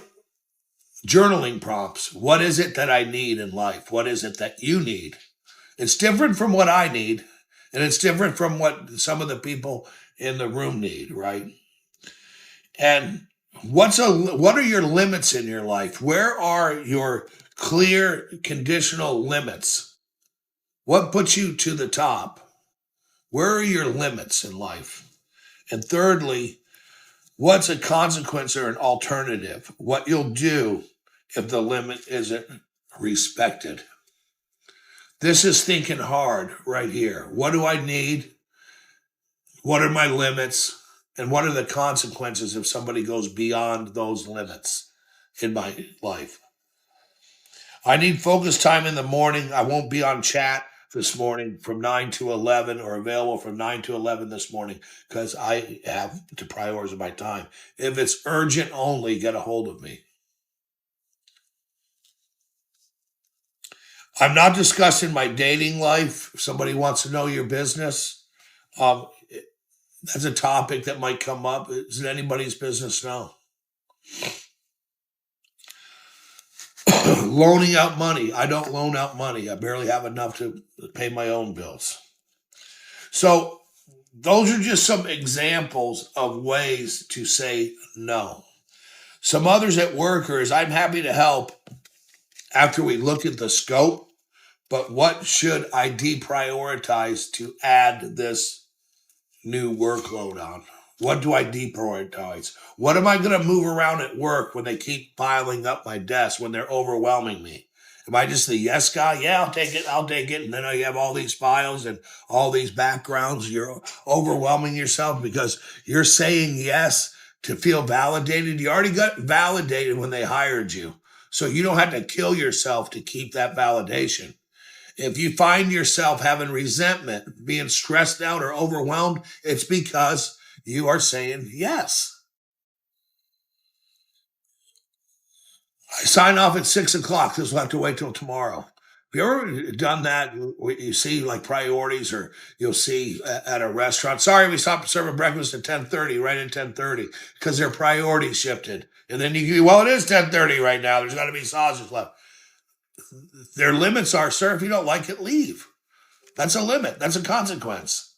journaling prompts. What is it that I need in life? What is it that you need? It's different from what I need, and it's different from what some of the people in the room need, right? And what are your limits in your life? Where are your clear conditional limits? What puts you to the top? Where are your limits in life? And thirdly, what's a consequence or an alternative? What you'll do if the limit isn't respected. This is thinking hard right here. What do I need? What are my limits? And what are the consequences if somebody goes beyond those limits in my life? I need focus time in the morning. I won't be on chat this morning from 9 to 11 or available from 9 to 11 this morning because I have to prioritize my time. If it's urgent only, get a hold of me. I'm not discussing my dating life. If somebody wants to know your business, um, that's a topic that might come up. Is it anybody's business? No. Loaning out money. I don't loan out money. I barely have enough to pay my own bills. So those are just some examples of ways to say no. Some others at work are is I'm happy to help after we look at the scope, but what should I deprioritize to add this new workload on? What do I deprioritize? What am I going to move around at work when they keep piling up my desk, when they're overwhelming me? Am I just the yes guy? Yeah, I'll take it. I'll take it. And then I have all these files and all these backgrounds. You're overwhelming yourself because you're saying yes to feel validated. You already got validated when they hired you. So you don't have to kill yourself to keep that validation. If you find yourself having resentment, being stressed out or overwhelmed, it's because you are saying yes. I sign off at 6 o'clock. This will have to wait till tomorrow. Have you ever done that? You see like priorities, or you'll see at a restaurant. Sorry, we stopped serving breakfast at 10:30, right at 10:30, because their priorities shifted. And then well, it is 10:30 right now. There's got to be sausage left. Their limits are, sir, if you don't like it, leave. That's a limit. That's a consequence.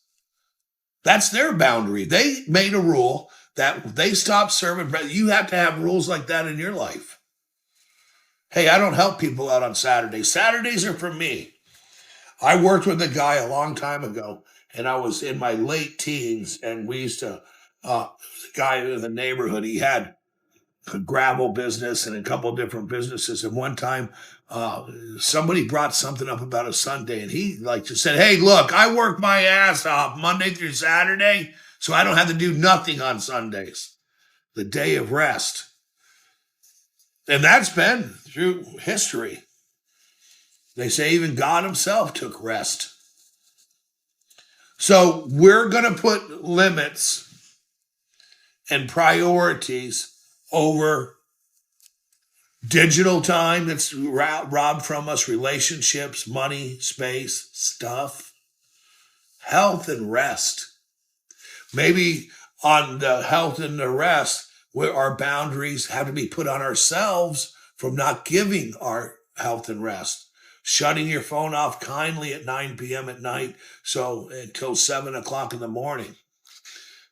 That's their boundary. They made a rule that they stopped serving bread. You have to have rules like that in your life. Hey, I don't help people out on Saturdays. Saturdays are for me. I worked with a guy a long time ago, and I was in my late teens, and we used to, the guy in the neighborhood, he had a gravel business and a couple of different businesses. And one time, somebody brought something up about a Sunday, and he like just said, "Hey, look, I work my ass off Monday through Saturday, so I don't have to do nothing on Sundays, the day of rest." And that's been through history. They say even God himself took rest. So we're going to put limits and priorities over digital time that's robbed from us, relationships, money, space, stuff, health, and rest. Maybe on the health and the rest, where our boundaries have to be put on ourselves from not giving our health and rest. Shutting your phone off kindly at 9 p.m. at night, so until 7 o'clock in the morning.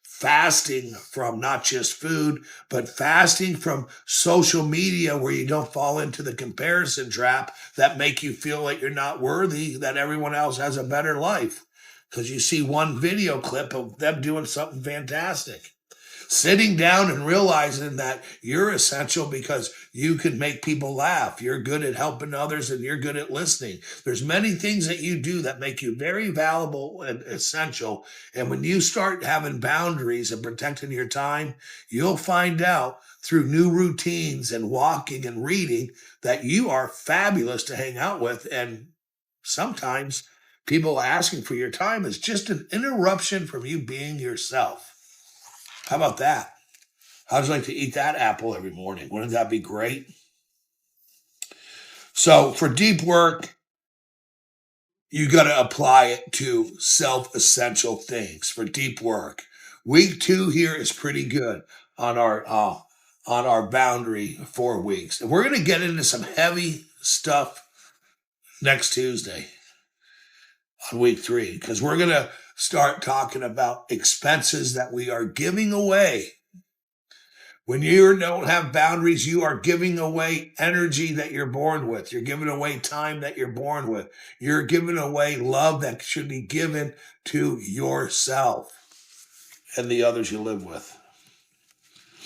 Fasting from not just food, but fasting from social media where you don't fall into the comparison trap that make you feel like you're not worthy, that everyone else has a better life. Because you see one video clip of them doing something fantastic. Sitting down and realizing that you're essential because you can make people laugh. You're good at helping others and you're good at listening. There's many things that you do that make you very valuable and essential. And when you start having boundaries and protecting your time, you'll find out through new routines and walking and reading that you are fabulous to hang out with. And sometimes people asking for your time is just an interruption from you being yourself. How about that? How'd you like to eat that apple every morning? Wouldn't that be great? So for deep work, you got to apply it to self-essential things for deep work. Week 2 here is pretty good on our boundary 4 weeks, and we're going to get into some heavy stuff next Tuesday on week 3, because we're going to start talking about expenses that we are giving away. When you don't have boundaries, you are giving away energy that you're born with. You're giving away time that you're born with. You're giving away love that should be given to yourself and the others you live with.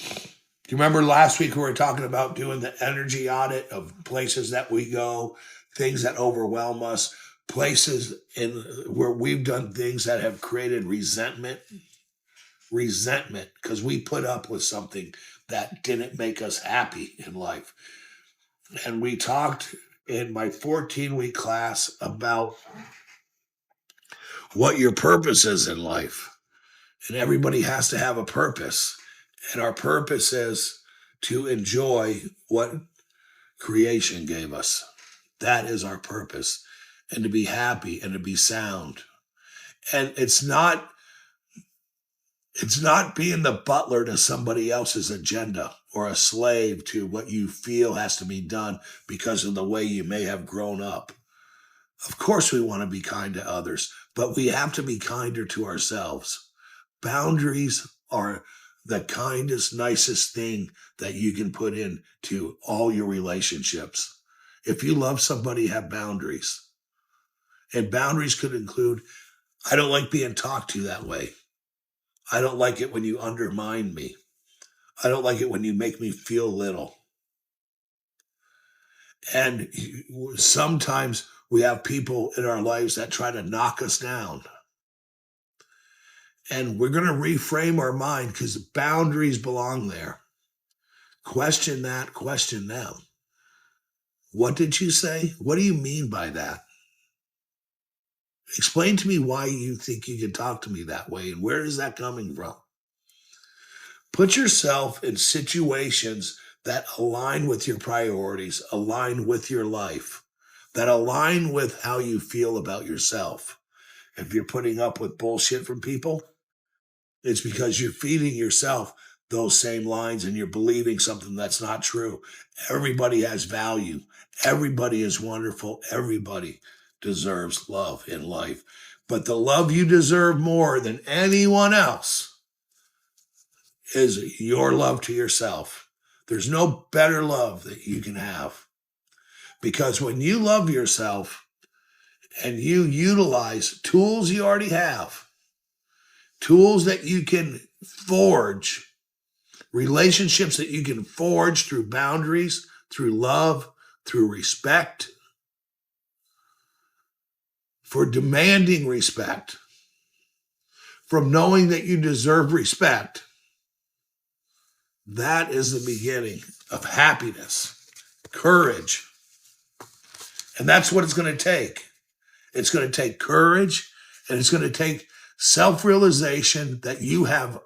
Do you remember last week we were talking about doing the energy audit of places that we go, things that overwhelm us, places where we've done things that have created resentment because we put up with something that didn't make us happy in life. And we talked in my 14-week class about what your purpose is in life. And everybody has to have a purpose. And our purpose is to enjoy what creation gave us. That is our purpose. And to be happy and to be sound. And it's not being the butler to somebody else's agenda or a slave to what you feel has to be done because of the way you may have grown up. Of course, we want to be kind to others, but we have to be kinder to ourselves. Boundaries are the kindest, nicest thing that you can put into all your relationships. If you love somebody, have boundaries. And boundaries could include, I don't like being talked to that way. I don't like it when you undermine me. I don't like it when you make me feel little. And sometimes we have people in our lives that try to knock us down. And we're going to reframe our mind because boundaries belong there. Question that, question them. What did you say? What do you mean by that? Explain to me why you think you can talk to me that way and where is that coming from? Put yourself in situations that align with your priorities, align with your life, that align with how you feel about yourself. If you're putting up with bullshit from people, it's because you're feeding yourself those same lines and you're believing something that's not true. Everybody has value. Everybody is wonderful. Everybody deserves love in life. But the love you deserve more than anyone else is your love to yourself. There's no better love that you can have. Because when you love yourself and you utilize tools you already have, tools that you can forge, relationships that you can forge through boundaries, through love, through respect, for demanding respect, from knowing that you deserve respect, that is the beginning of happiness, courage. And that's what it's going to take. It's going to take courage, and it's going to take self-realization that you have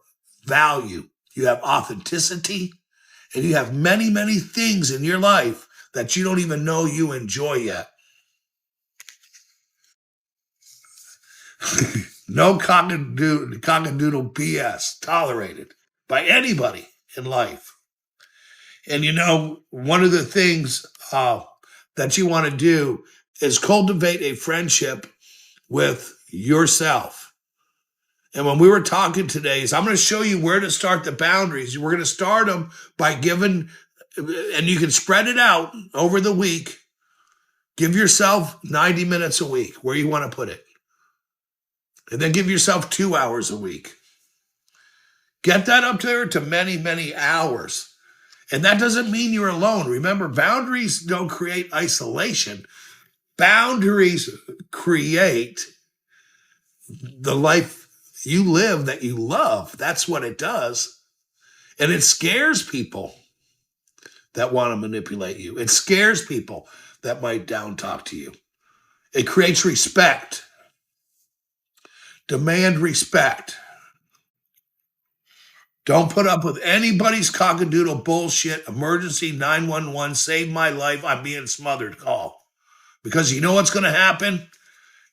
value, you have authenticity, and you have many, many things in your life that you don't even know you enjoy yet. No cockadoodle BS tolerated by anybody in life. And you know, one of the things that you want to do is cultivate a friendship with yourself. And when we were talking today, I'm going to show you where to start the boundaries. We're going to start them by giving, and you can spread it out over the week. Give yourself 90 minutes a week, where you want to put it. And then give yourself 2 hours a week. Get that up there to many, many hours. And that doesn't mean you're alone. Remember, boundaries don't create isolation. Boundaries create the life you live that you love. That's what it does. And it scares people that want to manipulate you. It scares people that might down talk to you. It creates respect. Demand respect. Don't put up with anybody's cockadoodle bullshit, emergency 911, save my life, I'm being smothered call. Because you know what's going to happen?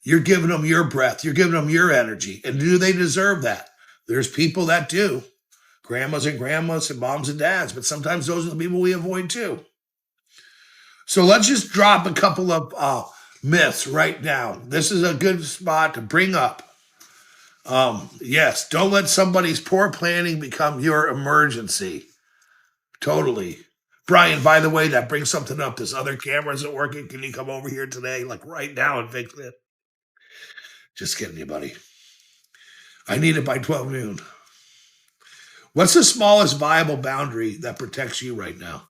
You're giving them your breath. You're giving them your energy. And do they deserve that? There's people that do. Grandmas and grandmas and moms and dads. But sometimes those are the people we avoid too. So let's just drop a couple of myths right now. This is a good spot to bring up. Yes, don't let somebody's poor planning become your emergency. Totally. Brian, by the way, that brings something up. This other camera isn't working. Can you come over here today, like right now, and fix it? Just kidding you, buddy. I need it by 12 noon. What's the smallest viable boundary that protects you right now?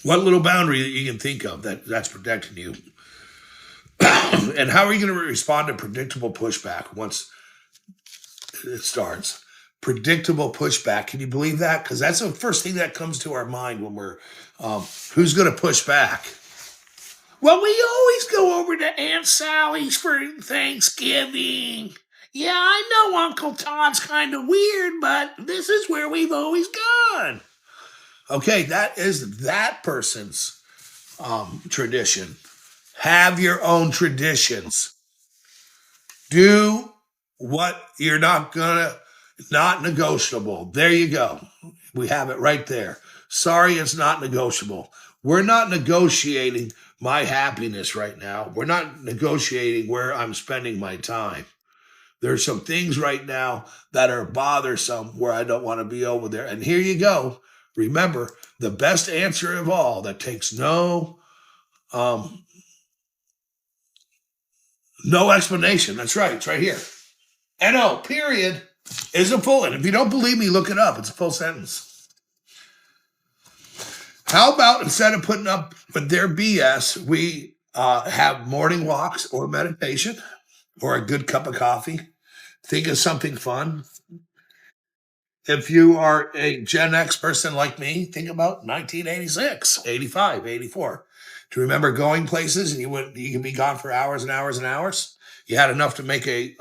What little boundary that you can think of that's protecting you? And how are you going to respond to predictable pushback once it starts? Predictable pushback. Can you believe that? Because that's the first thing that comes to our mind when we're, who's going to push back? Well, we always go over to Aunt Sally's for Thanksgiving. Yeah, I know Uncle Todd's kind of weird, but this is where we've always gone. Okay, that is that person's tradition. Have your own traditions. Do what you're not negotiable. There you go. We have it right there. Sorry, it's not negotiable. We're not negotiating my happiness right now. We're not negotiating where I'm spending my time. There's some things right now that are bothersome where I don't want to be over there. And here you go. Remember, the best answer of all that takes no explanation. That's right. It's right here. NO, period, is a full. And if you don't believe me, look it up. It's a full sentence. How about instead of putting up with their BS, we have morning walks or meditation or a good cup of coffee? Think of something fun. If you are a Gen X person like me, think about 1986, 85, 84. Do you remember going places and you could be gone for hours and hours and hours? You had enough to make a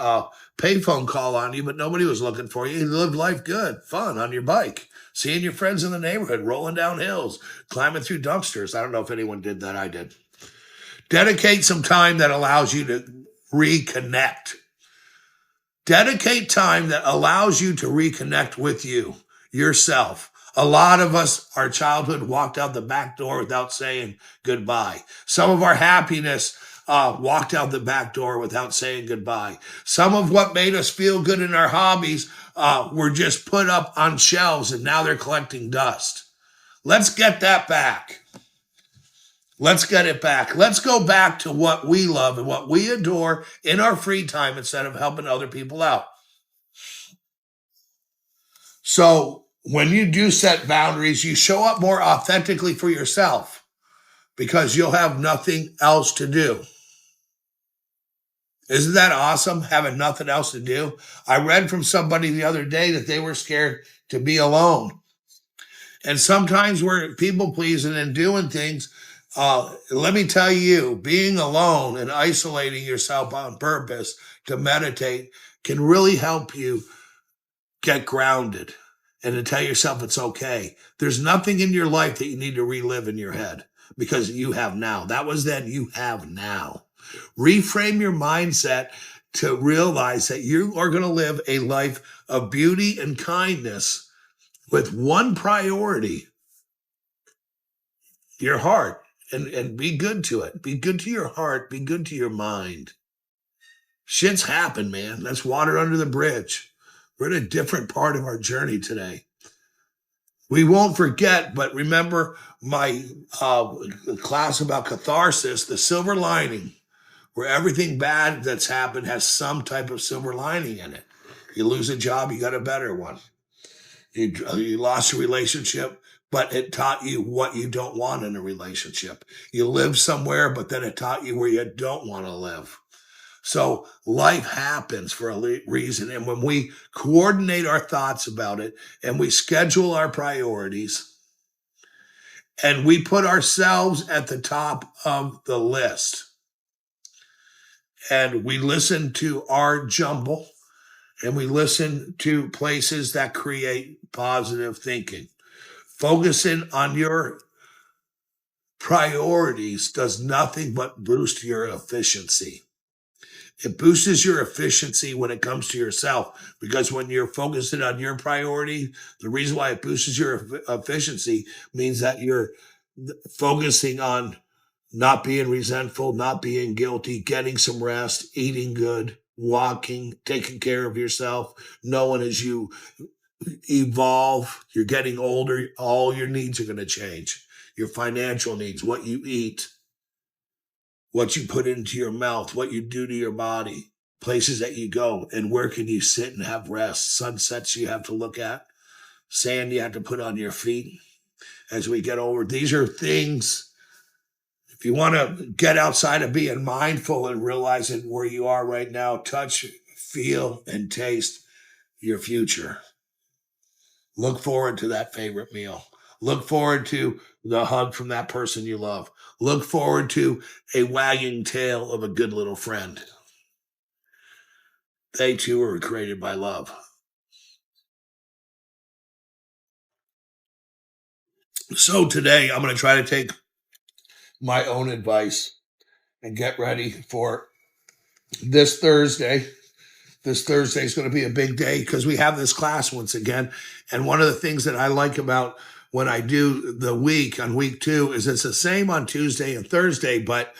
payphone call on you, but nobody was looking for you. You lived life good, fun on your bike, seeing your friends in the neighborhood, rolling down hills, climbing through dumpsters. I don't know if anyone did that. I did. Dedicate some time that allows you to reconnect. Dedicate time that allows you to reconnect with you, yourself. A lot of us, our childhood walked out the back door without saying goodbye. Some of our happiness walked out the back door without saying goodbye. Some of what made us feel good in our hobbies were just put up on shelves and now they're collecting dust. Let's get that back. Let's get it back. Let's go back to what we love and what we adore in our free time instead of helping other people out. So when you do set boundaries, you show up more authentically for yourself because you'll have nothing else to do. Isn't that awesome, having nothing else to do? I read from somebody the other day that they were scared to be alone. And sometimes we're people pleasing and doing things. Let me tell you, being alone and isolating yourself on purpose to meditate can really help you get grounded and to tell yourself it's okay. There's nothing in your life that you need to relive in your head because you have now. That was then, you have now. Reframe your mindset to realize that you are going to live a life of beauty and kindness with one priority, your heart. And be good to it. Be good to your heart. Be good to your mind. Shit's happened, man. That's water under the bridge. We're in a different part of our journey today. We won't forget, but remember my class about catharsis, the silver lining, where everything bad that's happened has some type of silver lining in it. You lose a job, you got a better one. You lost a relationship, but it taught you what you don't want in a relationship. You live somewhere, but then it taught you where you don't want to live. So life happens for a reason. And when we coordinate our thoughts about it and we schedule our priorities and we put ourselves at the top of the list and we listen to our jumble and we listen to places that create positive thinking, focusing on your priorities does nothing but boost your efficiency. It boosts your efficiency when it comes to yourself, because when you're focusing on your priority, the reason why it boosts your efficiency means that you're focusing on not being resentful, not being guilty, getting some rest, eating good, walking, taking care of yourself, knowing as you evolve, you're getting older, all your needs are going to change. Your financial needs, what you eat, what you put into your mouth, what you do to your body, places that you go, and where can you sit and have rest, sunsets you have to look at, sand you have to put on your feet as we get older. These are things, if you want to get outside of being mindful and realizing where you are right now, touch, feel, and taste your future. Look forward to that favorite meal. Look forward to the hug from that person you love. Look forward to a wagging tail of a good little friend. They too are created by love. So today I'm going to try to take my own advice and get ready for this Thursday. This Thursday is going to be a big day because we have this class once again. And one of the things that I like about when I do the week on week 2 is it's the same on Tuesday and Thursday, but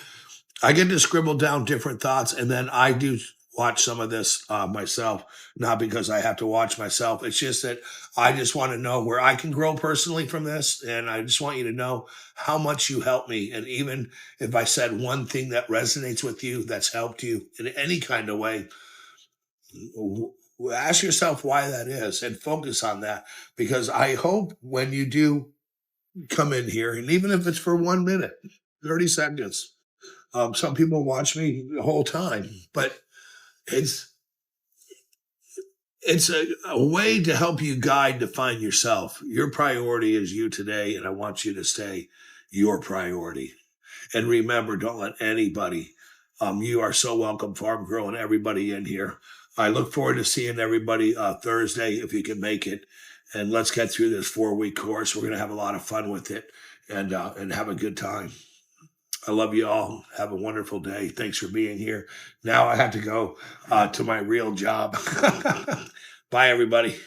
I get to scribble down different thoughts, and then I do watch some of this myself, not because I have to watch myself. It's just that I just want to know where I can grow personally from this. And I just want you to know how much you help me. And even if I said one thing that resonates with you, that's helped you in any kind of way, ask yourself why that is and focus on that, because I hope when you do come in here, and even if it's for 1 minute, 30 seconds, some people watch me the whole time, but it's a way to help you guide to find yourself. Your priority is you today, and I want you to stay your priority. And remember, don't let anybody, you are so welcome, Farm Girl, and everybody in here. I look forward to seeing everybody Thursday if you can make it. And let's get through this 4-week course. We're going to have a lot of fun with it and have a good time. I love you all. Have a wonderful day. Thanks for being here. Now I have to go to my real job. Bye, everybody.